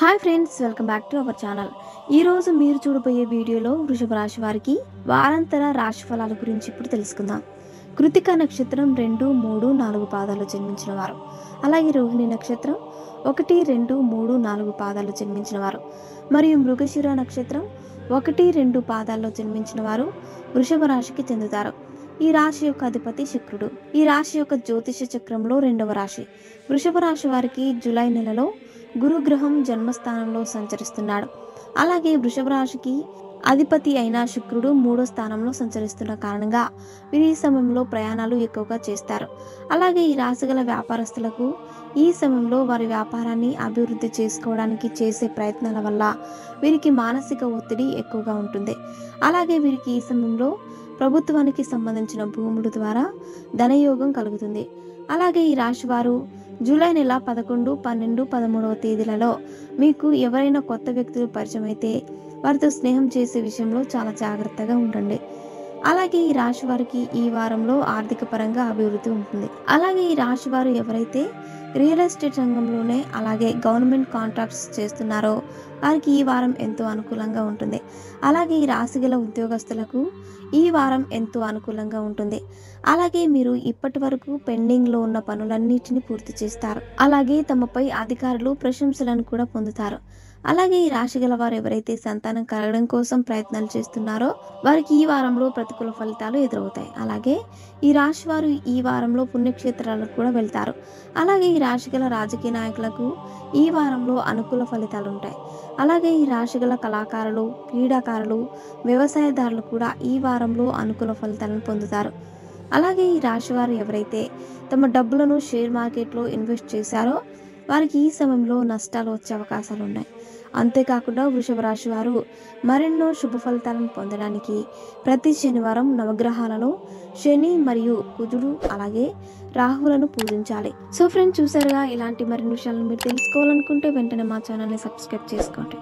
Hi friends, welcome back to our channel. ఈరోజు మీరు చూడబోయే వీడియోలో వృషభ రాశి వారికి వారాంతర రాశి ఫలాల గురించి ఇప్పుడు తెలుసుకుందాం. కృతిక నక్షత్రం 2, 3, 4 పాదాలు జన్మించిన వారు, అలాగే రోహిణి నక్షత్రం 1, 2, 3, 4 పాదాలు జన్మించిన వారు మరియు మృగశిర నక్షత్రం 1, 2 పాదాల్లో జన్మించిన వారు వృషభ రాశికి చెందుతారు. ఈ రాశి యొక్క అధిపతి శుక్రుడు. ఈ రాశి యొక్క జ్యోతిష చక్రంలో 2వ రాశి. వృషభ రాశి వారికి జూలై నెలలో గురుగ్రహం జన్మస్థానంలో సంచరిస్తున్నాడు. అలాగే వృషభ రాశికి అధిపతి అయిన శుక్రుడు 3వ స్థానంలో సంచరిస్తున్న కారణంగా వీరు ఈ సమయంలో ప్రయాణాలు ఎక్కువగా చేస్తారు. అలాగే ఈ రాశి గల వ్యాపారస్తులకు ఈ సమయంలో వారి వ్యాపారాన్ని అభివృద్ధి చేసుకోవడానికి చేసే ప్రయత్నాల వల్ల వీరికి మానసిక ఒత్తిడి ఎక్కువగా ఉంటుంది. అలాగే వీరికి ఈ సమయంలో ప్రభుత్వానికి సంబంధించిన భూముల ద్వారా ధనయోగం కలుగుతుంది. అలాగే ఈ రాశి వారు జూలై నెల 11, 12, 13వ తేదీలలో మీకు ఎవరైనా కొత్త వ్యక్తులు పరిచయం అయితే వారితో స్నేహం చేసే విషయంలో చాలా జాగ్రత్తగా ఉండండి. అలాగే ఈ రాశి వారికి ఈ వారంలో ఆర్థిక పరంగా అభివృద్ధి ఉంటుంది. అలాగే ఈ రాశి వారు ఎవరైతే రియల్ ఎస్టేట్ రంగంలోనే అలాగే గవర్నమెంట్ కాంట్రాక్ట్స్ చేస్తున్నారో వారికి ఈ వారం ఎంతో అనుకూలంగా ఉంటుంది. అలాగే ఈ రాశి గల ఉద్యోగస్తులకు ఈ వారం ఎంతో అనుకూలంగా ఉంటుంది. అలాగే మీరు ఇప్పటి వరకు పెండింగ్లో ఉన్న పనులన్నిటిని పూర్తి చేస్తారు. అలాగే తమపై అధికారులు ప్రశంసలను కూడా పొందుతారు. అలాగే ఈ రాశి గల వారు ఎవరైతే సంతానం కలగడం కోసం ప్రయత్నాలు చేస్తున్నారో వారికి ఈ వారంలో ప్రతికూల ఫలితాలు ఎదురవుతాయి. అలాగే ఈ రాశి వారు ఈ వారంలో పుణ్యక్షేత్రాలకు కూడా వెళ్తారు. అలాగే ఈ రాశి గల రాజకీయ నాయకులకు ఈ వారంలో అనుకూల ఫలితాలు ఉంటాయి. అలాగే ఈ రాశి గల కళాకారులు, క్రీడాకారులు, వ్యవసాయదారులు కూడా ఈ వారంలో అనుకూల ఫలితాలను పొందుతారు. అలాగే ఈ రాశి వారు ఎవరైతే తమ డబ్బులను షేర్ మార్కెట్లో ఇన్వెస్ట్ చేశారో వారికి ఈ సమయంలో నష్టాలు వచ్చే అవకాశాలు ఉన్నాయి. అంతేకాకుండా వృషభ రాశి వారు మరెన్నో శుభ ఫలితాలను పొందడానికి ప్రతి శనివారం నవగ్రహాలలో శని మరియు కుజుడు అలాగే రాహులను పూజించాలి. సో ఫ్రెండ్స్, చూసారుగా, ఇలాంటి మరిన్ని విషయాలను మీరు తెలుసుకోవాలనుకుంటే వెంటనే మా ఛానల్ని సబ్స్క్రైబ్ చేసుకోండి.